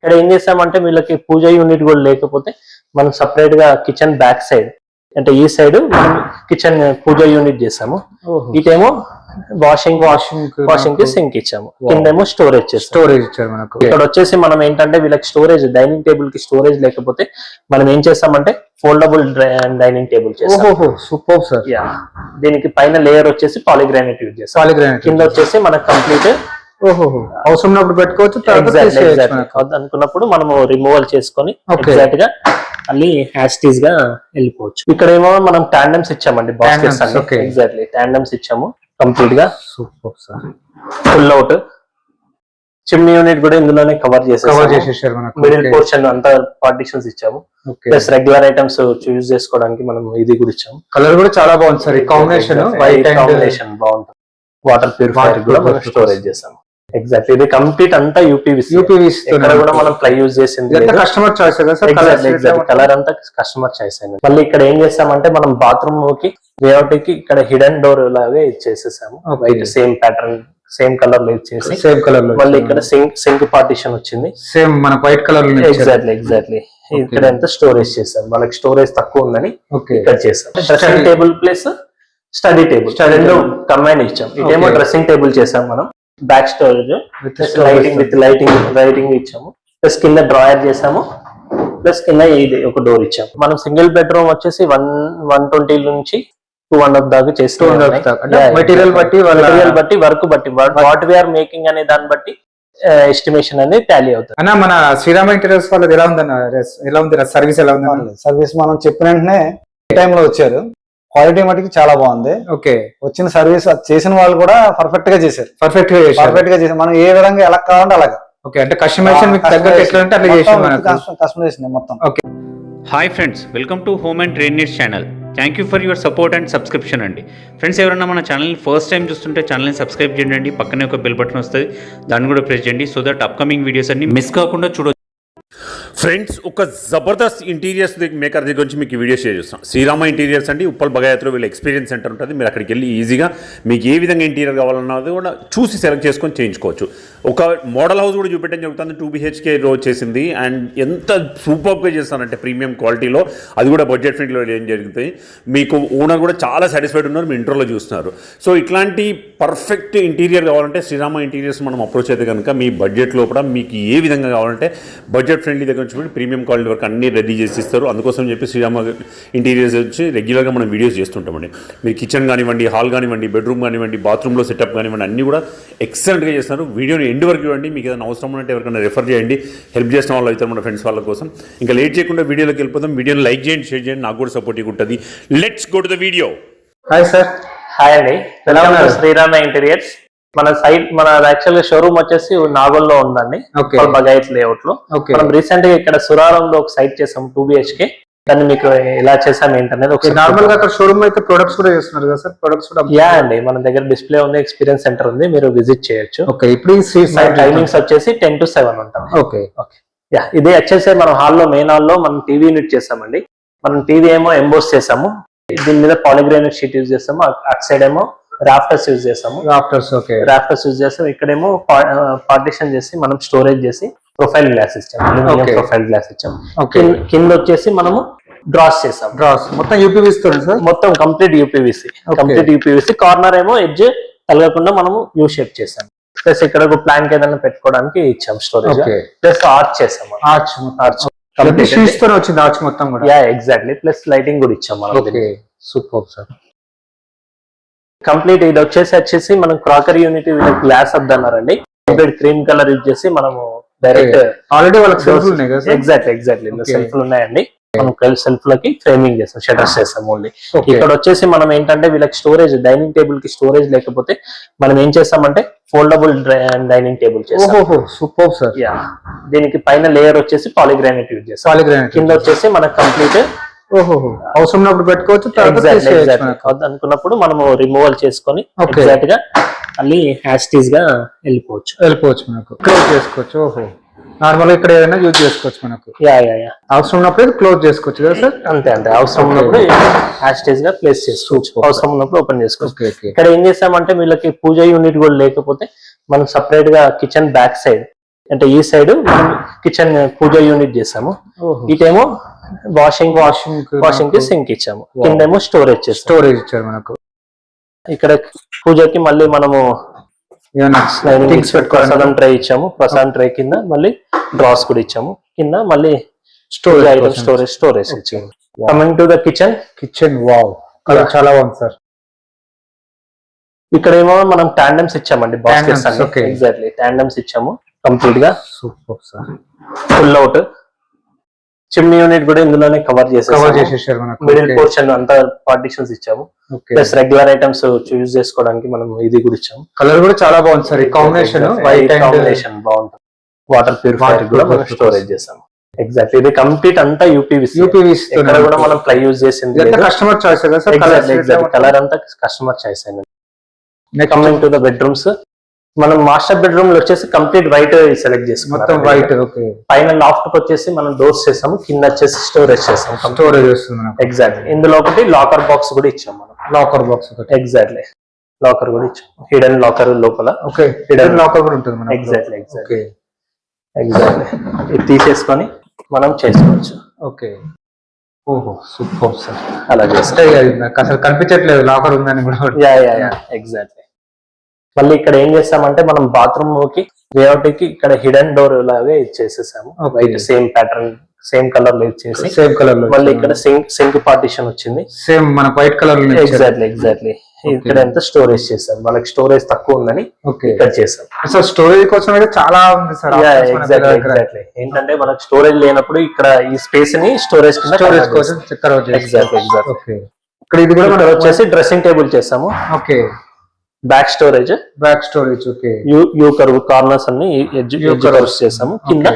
ఇక్కడ ఏం చేసామంటే వీళ్ళకి పూజ యూనిట్ కూడా లేకపోతే మనం సపరేట్ గా కిచెన్ బ్యాక్ సైడ్ అంటే ఈ సైడ్ మనం కిచెన్ పూజ యూనిట్ చేసాము. ఇటేమో వాషింగ్ కి సింక్ ఇచ్చాము, కిందేమో స్టోరేజ్ ఇచ్చారు మనకు. ఇక్కడ వచ్చేసి మనం ఏంటంటే వీళ్ళకి స్టోరేజ్ డైనింగ్ టేబుల్ కి స్టోరేజ్ లేకపోతే మనం ఏం చేస్తామంటే ఫోల్డబుల్ డైనింగ్ టేబుల్ చేస్తాం. Super sir. దీనికి పైన లేయర్ వచ్చేసి పాలిగ్రానైట్ యూజ్ చేస్తాం, కింద వచ్చేసి మనకు కంప్లీట్ అవసరం పెట్టుకోవచ్చు, అనుకున్నప్పుడు మనము రిమూవల్ చేసుకొని ఎగ్జాక్ట్ గా మళ్ళీ హ్యాస్టీస్ గా వెళ్ళిపోవచ్చు. ఇక్కడ ఏమో మనం టాండమ్స్ ఇచ్చామండి, బాస్కెట్స్ అన్ని ఎగ్జాక్ట్లీ టాండమ్స్ ఇచ్చాము కంప్లీట్ గా. Super sir. Full out chimney unit కూడా ఇందులోనే కవర్ చేసేసారు. మిడిల్ పోర్షన్ అంతా పార్టిషన్స్ ఇచ్చాము, ప్లస్ రెగ్యులర్ ఐటమ్స్ యూజ్ చేసుకోవడానికి మనం ఇది కూడా ఇచ్చాము. కలర్ కూడా చాలా బాగుంది సార్, కాంబినేషన్ వైట్ కాంబినేషన్ బాగుంటుంది. వాటర్ ప్యూరిఫైయర్ కూడా మనం స్టోరేజ్ చేసాము. ఎగ్జాక్ట్ ఇది కంప్లీట్ అంతా యూపీవీసీ ఇక్కడ కూడా మనం ప్లై యూజ్ చేసింది కస్టమర్ చాయిస్. కలర్ అంతా కస్టమర్ చాయిస్ అయింది. మళ్ళీ ఇక్కడ ఏం చేస్తామంటే మనం బాత్రూమ్ కి లేఅవుట్ కి ఇక్కడ హిడెన్ డోర్ లాగా ఇచ్చేసేసాము, white same pattern same colour లో ఇచ్చేసి సేమ్ కలర్ లో. మళ్ళీ ఇక్కడ సింక్ పార్టిషన్ వచ్చింది, సేమ్ మన వైట్ కలర్ లో. ఎగ్జాక్ట్లీ ఇక్కడ ఎంత స్టోరేజ్ చేసాం, మనకి స్టోరేజ్ తక్కువ ఉందని ఇక్కడ చేసాం. Dressing table plus study table రెండు కంబైన్ ఇచ్చాం. ఇదేమో డ్రెస్సింగ్ టేబుల్ చేసాం మనం, బ్యాక్ స్టోరేజ్ లైటింగ్ ఇచ్చాము, ప్లస్ కింద డ్రాయర్ చేసాము, ప్లస్ కింద ఇది ఒక డోర్ ఇచ్చాము. మనం సింగిల్ బెడ్రూమ్ వచ్చేసి 120 నుంచి 200 దాకా చేస్తూ మెటీరియల్ బట్టి వర్క్ బట్టి వాట్ వీఆర్ మేకింగ్ అనే దాన్ని బట్టి ఎస్టిమేషన్ అనేది టాలీ అవుతుంది. అన్న మన శ్రీరామ ఇంటీరియర్స్ వాళ్ళది ఎలా ఉంది సర్వీస్ ఎలా ఉంది? సర్వీస్ మనం చెప్పిన వెంటనే టైంలో వచ్చారు, క్వాలిటీ మటుకు చాలా బాగుంది. ఓకే, వచ్చిన సర్వీస్ చేసిన వాళ్ళు కూడా పర్ఫెక్ట్ గా చేశారు. మనం ఏ విధంగా ఎలా కావాలంటే అలాగా. ఓకే, అంటే కస్టమైజేషన్ మీకు తగ్గట్టు ఎట్లా అంటే అట్లా చేసాం, కస్టమైజేషన్ మొత్తం. Okay, hi friends, welcome to home and trade needs channel. Thank you for your support and subscription అండి. ఫ్రెండ్స్, ఎవరైనా మన ఛానల్ని ఫస్ట్ టైం చూస్తుంటే ఛానల్ని సబ్స్క్రైబ్ చేయండి, పక్కనే ఒక బెల్ బటన్ వస్తుంది, దాన్ని కూడా ప్రెస్ చేయండి, సో దట్ అప్కమింగ్ వీడియోస్ అన్ని మిస్ కాకుండా చూడొచ్చు. ఫ్రెండ్స్, ఒక జబర్దస్త్ ఇంటీరియర్స్ మేకర్ దగ్గర నుంచి మీకు వీడియో షేర్ చేస్తాం. శ్రీరామ ఇంటీరియర్స్ అంటే ఉప్పల్ బగాయత్లో వీళ్ళ ఎక్స్పీరియన్స్ సెంటర్ ఉంటుంది. మీరు అక్కడికి వెళ్ళి ఈజీగా మీకు ఏ విధంగా ఇంటీరియర్ కావాలన్నది కూడా చూసి సెలెక్ట్ చేసుకొని చేయించుకోవచ్చు. ఒక మోడల్ హౌస్ కూడా చూపెట్టడం జరుగుతుంది, 2 BHK రోజు చేసింది, అండ్ ఎంత సూపర్గా చేస్తానంటే ప్రీమియం క్వాలిటీలో, అది కూడా బడ్జెట్ ఫ్రెండ్లో ఏం జరుగుతుంది. మీకు ఓనర్ కూడా చాలా సాటిస్ఫైడ్ ఉన్నారు, మీ ఇంట్రోలో చూస్తున్నారు. సో ఇట్లాంటి పర్ఫెక్ట్ ఇంటీరియర్ కావాలంటే శ్రీరామ ఇంటీరియర్స్ మనం అప్రోచ్ అయితే కనుక మీ బడ్జెట్ లోపల మీకు ఏ విధంగా కావాలంటే బడ్జెట్ ఫ్రెండ్లీ దగ్గర నుంచి ప్రీమియం క్వాలిటీ వరకు అన్ని రెడీ చేసి ఇస్తారు. అందుకోసం చెప్పి శ్రీరామ ఇంటీరియర్స్ వచ్చి రెగ్యులర్గా మనం వీడియోస్ చేస్తుంటామండి. మీరు కిచెన్ కానివ్వండి, హాల్ కానివ్వండి, బెడ్రూమ్ కానివ్వండి, బాత్రూంలో సెటప్ కానివ్వండి, అన్నీ కూడా ఎక్సలెంట్గా చేస్తున్నారు. వీడియోని ఎండ్ వరకు ఇవ్వండి, మీకు ఏదైనా అవసరం ఉంటే ఎవరికైనా రెఫర్ చేయండి, హెల్ప్ చేసిన వాళ్ళు అవుతారు మన ఫ్రెండ్స్ వాళ్ళ కోసం. ఇంకా లేట్ చేయకుండా వీడియోలోకి వెళ్ళిపోతాం. వీడియోని లైక్ చేయండి, షేర్ చేయండి, నాకు కూడా సపోర్టివ్ ఉంటుంది. Let's go to the video. Hi sir. Hi అండి, శ్రీరామ ఇంటీరియర్స్. మన సైట్ మన యాక్చువల్ షోరూమ్ వచ్చేసి నాగోల్లో ఉందండి, బగాయత్ లేఅవుట్ లో. మనం రీసెంట్ గా ఇక్కడ సురారంలో ఒక సైట్ చేసాం 2 BHK. దాన్ని మీకు ఎలా చేసాం ఏంటనేది నార్మల్ గా అక్కడ షోరూమ్ అయితే ప్రొడక్ట్స్ కూడా చేస్తున్నారు కదా సార్? ప్రొడక్ట్స్ కూడా అండి, మన దగ్గర డిస్ప్లే ఉంది, ఎక్స్పీరియన్స్ సెంటర్ ఉంది, మీరు విజిట్ చేయొచ్చు. ఓకే, ఇప్పుడు టైమింగ్స్ వచ్చేసి 10 to 7 ఉంటాం. ఓకే, ఇది వచ్చేసి మనం హాల్లో మెయిన్ హాల్లో మనం టీవీ యూనిట్ చేసామండి. మనం టీవీ ఏమో ఎంబోస్ చేసాము, దీని మీద పాలిగ్రానైట్ షీట్ యూజ్ చేస్తాము, అటు సైడ్ ఏమో రాఫ్టర్స్ యూజ్ చేస్తాము. రాఫ్టర్స్ యూజ్ చేస్తాం. ఇక్కడేమో పార్టిషన్ చేసి మనం స్టోరేజ్ చేసి ప్రొఫైల్ గ్లాస్ ఇచ్చాము, ప్రొఫైల్ గ్లాస్ ఇచ్చాము. కింద వచ్చేసి మనము డ్రాస్ చేసాం. మొత్తం యూపీవీసీ, మొత్తం కంప్లీట్ యూపీవీసీ. కార్నర్ ఏమో ఎడ్జ్ తలగకుండా మనము యూ షేప్ చేసాం. ప్లస్ ఇక్కడ ఒక ప్లాంక్ ఏదైనా పెట్టుకోవడానికి ఇచ్చాం స్టోరేజ్. ప్లస్ ఆర్చ్ చేసాం, వచ్చింది ఆర్చ్ మొత్తం కూడా. ఎగ్జాక్ట్లీ, ప్లస్ లైటింగ్ కూడా ఇచ్చాం మనం. Super sir. కంప్లీట్ ఇది వచ్చేసి మనం క్రాకరీ యూనిట్ గ్లాస్ అన్నారండి. కంప్లీట్ క్రీమ్ కలర్ యూజ్ చేసి మనము డైరెక్ట్ ఆల్రెడీ వాళ్ళకి సెల్ఫ్ ఉన్నాయి కదా? ఎగ్జాక్ట్లీ సెల్ఫ్లు ఉన్నాయండి. మనం సెల్ఫ్ లకి ఫ్రేమింగ్ చేస్తాం, షటర్స్ చేస్తాం ఓన్లీ. ఇక్కడ వచ్చేసి మనం ఏంటంటే వీళ్ళకి స్టోరేజ్ డైనింగ్ టేబుల్ కి స్టోరేజ్ లేకపోతే మనం ఏం చేస్తామంటే ఫోల్డబుల్ డైనింగ్ టేబుల్ చేస్తాం. Super sir. దీనికి పైన లేయర్ వచ్చేసి పాలిగ్రానైట్ యూజ్ చేస్తాం, కింద వచ్చేసి మనకు కంప్లీట్ అవసరం పెట్టుకోవచ్చు, అనుకున్నప్పుడు మనము రిమూవల్ చేసుకొని ఎగ్జాక్ట్ గా మళ్ళీ హ్యాస్టీస్ గా వెళ్ళిపోవచ్చు మనకు. క్లోజ్ చేసుకోవచ్చు. నార్మల్ ఇక్కడ ఏదైనా యూజ్ చేసుకోవచ్చు మనకు. అవసరం ఉన్నప్పుడు క్లోజ్ చేసుకోవచ్చు కదా సార్? అంతే, అవసరం ఉన్నప్పుడు హ్యాస్టీస్ గా ప్లేస్ చేసుకోవచ్చు, అవసరం ఉన్నప్పుడు ఓపెన్ చేసుకోవచ్చు. ఇక్కడ ఏం చేసామంటే వీళ్ళకి పూజ యూనిట్ కూడా లేకపోతే మనం సపరేట్ గా కిచెన్ బ్యాక్ సైడ్ అంటే ఈ సైడ్ మనం కిచెన్ పూజ యూనిట్ చేసాము, ఇటేమో వాషింగ్ కి సింక్ ఇచ్చాము, కిందేమో స్టోరేజ్ ఇచ్చారు మనకు. ఇక్కడ పూజకి మళ్ళీ మనము ప్రసాదం ట్రే ఇచ్చాము, ప్రసాదం ట్రే కింద మళ్ళీ డ్రాస్ కూడా ఇచ్చాము, కింద మళ్ళీ స్టోరేజ్ ఐటమ్ స్టోరేజ్ ఇచ్చాము. Coming to the kitchen wow colour చాలా బాగుంది సార్. ఇక్కడ ఏమో మనం టాండమ్స్ ఇచ్చామండి, బాస్కెట్స్ అన్ని ఎగ్జాక్ట్లీ టాండమ్స్ ఇచ్చాము కంప్లీట్ గా. Super sir. Full out chimney unit కూడా ఇందులోనే కవర్ చేసేసారు మనకు. మిడిల్ పోర్షన్ అంతా పార్టిషన్స్ ఇచ్చాము, ప్లస్ రెగ్యులర్ ఐటమ్స్ యూజ్ చేసుకోవడానికి మనం ఇది కూడా ఇచ్చాము. కలర్ కూడా చాలా బాగుంది సార్, ఈ కాంబినేషన్ వైట్ కాంబినేషన్ బాగుంటుంది. వాటర్ ప్యూరిఫైయర్ కూడా మనం స్టోరేజ్ చేసాము. ఎగ్జాక్ట్లీ ఇది కంప్లీట్ అంతా యూపీవీసీ ఇక్కడ కూడా మనం ప్లై యూజ్ చేసింది కస్టమర్ చాయిస్. కలర్ అంతా కస్టమర్ చాయిస్ అయినది. కమింగ్ టు ద బెడ్రూమ్స్, మనం మాస్టర్ బెడ్రూమ్ లో వచ్చేసి కంప్లీట్ వైట్ సెలెక్ట్ చేసుకున్నాం. వైట్ పైన లాఫ్ట్ కి వచ్చేసి మనం డోర్స్ చేసాము, కింద వచ్చేసి స్టోరేజ్ చేసాము. స్టోరేజ్ వస్తుంది ఎగ్జాక్ట్లీ. ఇందులో ఒకటి లాకర్ బాక్స్ కూడా ఇచ్చాము మనం. లాకర్ బాక్స్ ఎగ్జాక్ట్లీ లాకర్ కూడా ఇచ్చాము, హిడెన్ లాకర్ లోపల. హిడెన్ లాకర్ కూడా ఉంటుంది. ఎగ్జాక్ట్లీ ఇది తీసేసుకొని మనం చేసుకోవచ్చు. ఓకే. ఓహో సూపర్ సార్. అలా చేస్తే అసలు కనిపించట్లేదు లాకర్ ఉందని కూడా. ఎగ్జాక్ట్లీ. మళ్ళీ ఇక్కడ ఏం చేస్తామంటే మనం బాత్రూమ్ కి లేఅవుట్ కి ఇక్కడ హిడెన్ డోర్ లాగే ఇచ్చేసేసాము, white same pattern same colour లో ఇచ్చేసి సేమ్ కలర్ లో. మళ్ళీ ఇక్కడ సింక్ పార్టిషన్ వచ్చింది, సేమ్ మన వైట్ కలర్. ఎగ్జాక్ట్లీ. ఇక్కడ ఎంత స్టోరేజ్ చేసాం, మనకి స్టోరేజ్ తక్కువ ఉందని ఇక్కడ చేసాం. సో స్టోరేజ్ కోసం అయితే చాలా ఉంది సార్. ఎగ్జాక్ట్లీ. ఏంటంటే మనకు స్టోరేజ్ లేనప్పుడు ఇక్కడ ఈ స్పేస్ ని స్టోరేజ్ కోసం ఎగ్జాక్ట్లీ. ఇక్కడ ఇది కూడా వచ్చేసి డ్రెస్సింగ్ టేబుల్ చేసాము. Okay. Back storage. Okay. You curve corners అన్ని ఎడ్జ్ కర్వ్స్ చేసాము, కింద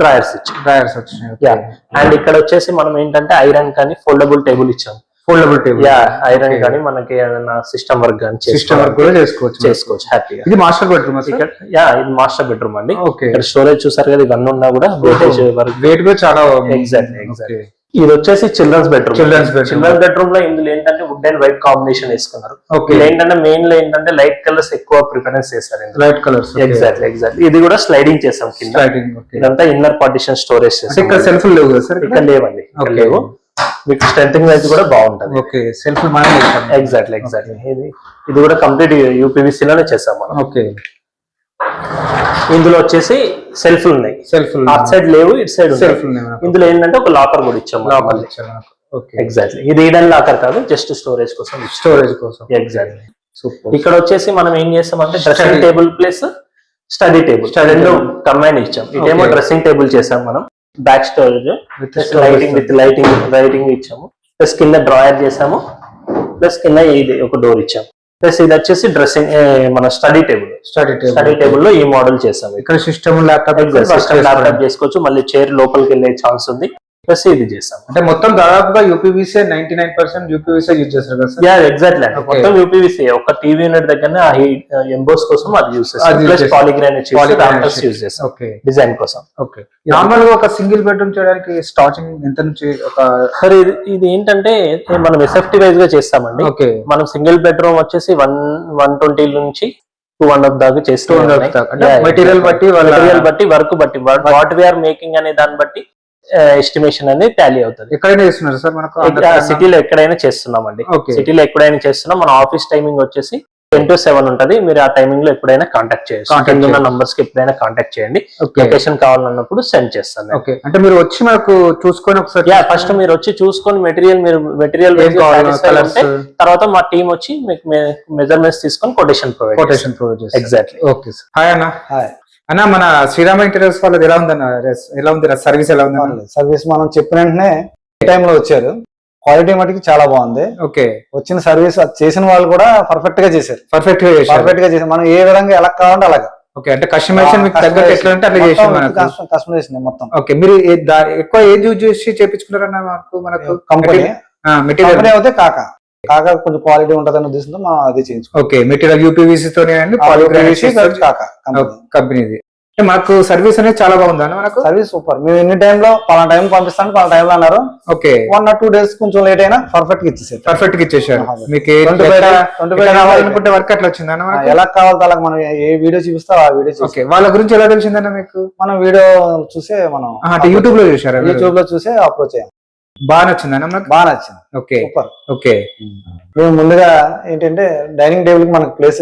డ్రాయర్స్ వచ్చాయి. అండ్ ఇక్కడ వచ్చేసి మనం ఏంటంటే ఐరన్ కానీ ఫోల్డబుల్ టేబుల్ ఇచ్చాము. ఐరన్ కానీ మనకి ఏదైనా సిస్టమ్ వర్క్ కానీ చేసుకోవచ్చు హ్యాపీగా. ఇది మాస్టర్ బెడ్రూమ్. ఇది మాస్టర్ బెడ్రూమ్ అండి. ఇక్కడ స్టోరేజ్ చూసారు కదా, ఇవన్నీ ఉన్నా కూడా వెయిట్ కూడా చాలా. ఎగ్జాక్ట్లీ. ఇది వచ్చేసి చిల్డ్రన్స్ బెడ్రూమ్ లో ఇందులో ఏంటంటే వుడ్ అండ్ వైట్ కాంబినేషన్ వేసుకున్నారు. ఏంటంటే మెయిన్ లో ఏంటంటే లైట్ కలర్స్ ఎక్కువ ప్రిఫరెన్స్ చేస్తారు. Light colours. ఎగ్జాక్ట్లీ. ఇది కూడా స్లైడింగ్ చేసాం కింద. ఇదంతా ఇన్నర్ పార్టిషన్ స్టోరేజ్ చేస్తాం. ఇక్కడ సెల్ఫ్ లేవు కదా సార్? ఇక్కడ లేవండి, లేవు. మీకు స్ట్రెంథింగ్ వైజ్ కూడా బాగుంటది. ఓకే. Self exactly. ఇది కూడా కంప్లీట్ యూపీవీసీ లోనే చేసాం మనం. ఓకే. ఇందులో వచ్చేసి సెల్ఫ్ ఉన్నాయి, అట్ సైడ్ లేవు, ఇటు సైడ్ సెల్ఫ్ ఉన్నాయి. ఇందులో ఏంటంటే ఒక లాకర్ కూడా ఇచ్చాము. ఎగ్జాక్ట్లీ. ఇది ఈడెన్ లాకర్ కాదు, జస్ట్ స్టోరేజ్ కోసం. ఎగ్జాక్ట్లీ. ఇక్కడ వచ్చేసి మనం ఏం చేస్తామంటే dressing table plus study table రెండు కంబైన్ ఇచ్చాం. ఇదేమో డ్రెస్సింగ్ టేబుల్ చేసాం మనం, బ్యాక్ స్టోరేజ్ విత్ లైటింగ్ ఇచ్చాము, ప్లస్ కింద డ్రాయర్ చేసాము, ప్లస్ కింద ఇది ఒక డోర్ ఇచ్చాము, ప్లస్ ఇది వచ్చేసి డ్రెస్సింగ్ మన స్టడీ టేబుల్ లో ఈ మోడల్ చేసాము. ఇక్కడ సిస్టమ్ ల్యాప్టాప్ చేసుకోవచ్చు, మళ్ళీ చైర్ లోపలికి వెళ్ళే ఛాన్స్ ఉంది, ప్లస్ ఇది చేసాం. అంటే మొత్తం దాదాపుగా యూపీవీసీ 99% యూపీవీసీ యూజ్ చేస్తారు కదా సార్? ఎగ్జాక్ట్లీ. మొత్తం యూపీవీసీ. ఒక టీవీ యూనిట్ దగ్గర ఎంబోస్ కోసం అది యూజ్ చేస్తాం, ప్లస్ పాలిగ్రానైట్ యూజ్ చేస్తాం డిజైన్ కోసం. ఓకే. నార్మల్ గా ఒక సింగిల్ బెడ్రూమ్ చేయడానికి స్టార్టింగ్ ఎంత నుంచి ఒక సార్ ఇది ఏంటంటే మనం ఎస్ఎఫ్టీ వైజ్ గా చేస్తామండి. ఓకే. మనం సింగిల్ బెడ్రూమ్ వచ్చేసి 120 నుంచి 200 దాకా చేస్తూ మెటీరియల్ బట్టి వర్క్ బట్టి వాట్ వీఆర్ మేకింగ్ అనే దాన్ని బట్టి ఎస్టిమేషన్ అనేది టాలీ అవుతుంది. ఎక్కడైనా చేస్తున్నారు సార్? మనకు సిటీలో ఎక్కడైనా చేస్తున్నామండి. సిటీలో ఎక్కడైనా చేస్తున్నాం. మన ఆఫీస్ టైమింగ్ వచ్చేసి 10 to 7 ఉంటది. మీరు ఆ టైమింగ్ లో ఎప్పుడైనా కాంటాక్ట్ చేయొచ్చు. కింద ఉన్న నంబర్స్ కి ఎప్పుడైనా కాంటాక్ట్ చేయండి. లొకేషన్ కావాలన్నప్పుడు సెండ్ చేస్తాను. ఓకే. అంటే మీరు వచ్చి మనకు చూసుకొని ఒకసారి ఫస్ట్ మీరు వచ్చి చూసుకొని మెటీరియల్ తర్వాత మా టీం వచ్చి మీకు మెజర్మెంట్స్ తీసుకొని కొటేషన్ ప్రొవైడ్ చేస్తారు. ఎగ్జాక్ట్లీ. Okay sir. హాయ్ అన్న. అన్న, మన శ్రీరామ ఇంటీరియర్స్ వాళ్ళది ఎలా ఉందన్న? ఎలా ఉంది సర్వీస్? ఎలా ఉంది సర్వీస్? మనం చెప్పిన వెంటనే టైంలో వచ్చారు. క్వాలిటీ మటుకు చాలా బాగుంది. ఓకే. వచ్చిన సర్వీస్ చేసిన వాళ్ళు కూడా పర్ఫెక్ట్ గా చేశారు. మనం ఏ విధంగా ఎలా కావాలంటే అలాగా. ఓకే. అంటే కస్టమైజేషన్ మీకు తగ్గట్టు ఎట్లా అంటే అట్లా చేసాం. కస్టమైజేషన్ మొత్తం. ఓకే. మీరు ఎక్కువ ఏది యూజ్ చేసి చేపించుకున్నారన్న? మనకు కంపెనీ మెటీరియల్ అయితే కాకా కొంచెం క్వాలిటీ ఉంటది అనే ఉద్దేశంతో మనం అది చేయించుకోం. ఓకే. మెటీరియల్ యూపీవీసీ తోనే కంపెనీది. మాకు సర్వీస్ అనేది చాలా బాగుందా మనకు? Service super. మేము ఎన్ని టైంలో పలానా టైం పంపిస్తాను పలానా టైంలో అన్నారు. ఓకే 1 or 2 days కొంచెం లేట్ అయినా పర్ఫెక్ట్ గా ఇచ్చేసారు. పర్ఫెక్ట్ గా ఇచ్చేసారు. మీకు 25 రావాలనుకుంటే వర్క్ అట్లా వచ్చిందన్న మనకు? ఎలా కావాలో అలా మనం ఏ వీడియో చూపిస్తే ఆ వీడియో. ఓకే వాళ్ళ గురించి ఎలా తెలిసిందన్న మీకు? మనం వీడియో చూసే మనం యూట్యూబ్ లో చూసారా? యూట్యూబ్ లో చూసే అప్రోచ్ అయ్యాం. బాగా నచ్చిందన్న మనకు? బాగా నచ్చింది. Okay super. ఓకే మేము ముందుగా ఏంటంటే డైనింగ్ టేబుల్ కి మనకు ప్లేస్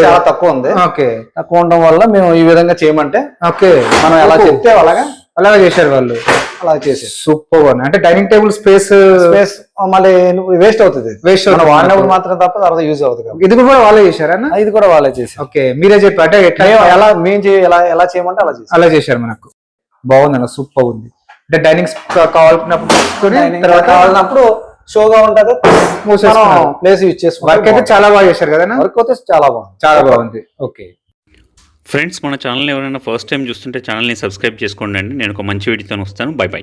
చాలా తక్కువ ఉంది. ఓకే తక్కువ ఉండడం వల్ల మేము ఈ విధంగా చేయమంటే ఓకే మనం ఎలా చెప్తే అలాగా చేశారు వాళ్ళు. అలా చేసి సూపర్. అంటే డైనింగ్ టేబుల్ స్పేస్ మళ్ళీ వేస్ట్ అవుతుంది. వేస్ట్ వాడినప్పుడు మాత్రం తప్ప తర్వాత యూజ్ అవుతుంది. ఇది కూడా వాళ్ళే చేశారా? ఇది కూడా వాళ్ళే చేశారు. ఓకే మీరే చెప్పి అంటే ఎలా మేము ఎలా చేయమంటే అలా చేశారు మనకు. బాగుందన్న సూపర్ ఉంది. అంటే డైనింగ్ కావాల్సినప్పుడు కావాలన్నప్పుడు షోగా ఉంటది ప్లేస్ యూజ్ చేసుకుంటాం. వర్క్ అయితే చాలా బాగా చేశారు కదా? వర్క్ అయితే చాలా బాగుంది. ఓకే ఫ్రెండ్స్ మన ఛానల్ ఎవరైనా ఫస్ట్ టైం చూస్తుంటే ఛానల్ని సబ్స్క్రైబ్ చేసుకోండి అండి. నేను ఒక మంచి వీడియోతో వస్తాను. By by.